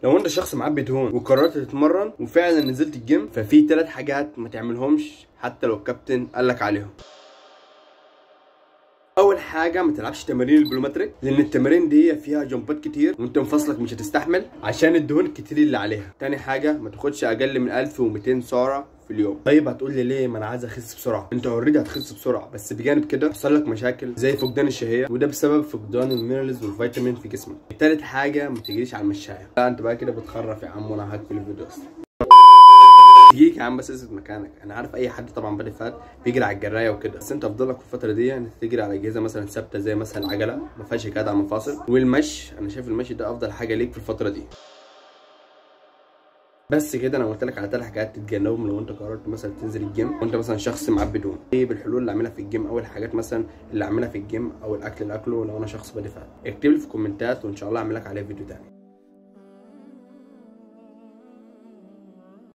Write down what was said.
لو انت شخص معبي دهون وقررت تتمرن وفعلا نزلت الجيم، ففي 3 حاجات ما تعملهمش حتى لو الكابتن قالك عليهم. اول حاجه ما تلعبش تمارين البلومتريك، لان التمارين دي فيها جمبات كتير وانت مفصلك مش هتستحمل عشان الدهون الكتير اللي عليها. تاني حاجه ما تاخدش اقل من 1200 سعره في اليوم. طيب هتقول لي ليه؟ ما انا عايز اخس بسرعه. انت اوريدي هتخس بسرعه، بس بجانب كده يحصل لك مشاكل زي فقدان الشهيه، وده بسبب فقدان المينرالز والفيتامين في جسمك. تالت حاجه ما تجريش على المشايه. لا انت بقى كده بتخرف يا عم، وانا هقفل الفيديو اصلا. دقيقة يا عم بس اثبت مكانك. انا عارف اي حد طبعا بادئ فات بيجري على الجرايه وكده، بس انت افضل لك في الفتره دي انت تجري على اجهزه مثلا ثابته زي مثلا العجله ما فيهاش كده على المفاصل، والمشي. انا شايف المشي ده افضل حاجه ليك في الفتره دي. بس كده انا قلت لك على 3 حاجات تتجنبهم لو انت قررت مثلا تنزل الجيم وانت مثلا شخص معبي دهون. ايه بالحلول اللي اعملها في الجيم او الحاجات مثلا اللي اعملها في الجيم او الاكل اللي اكله لو انا شخص بادئ فات؟ اكتب لي في الكومنتات وان شاء الله اعمل لك عليه فيديو تاني.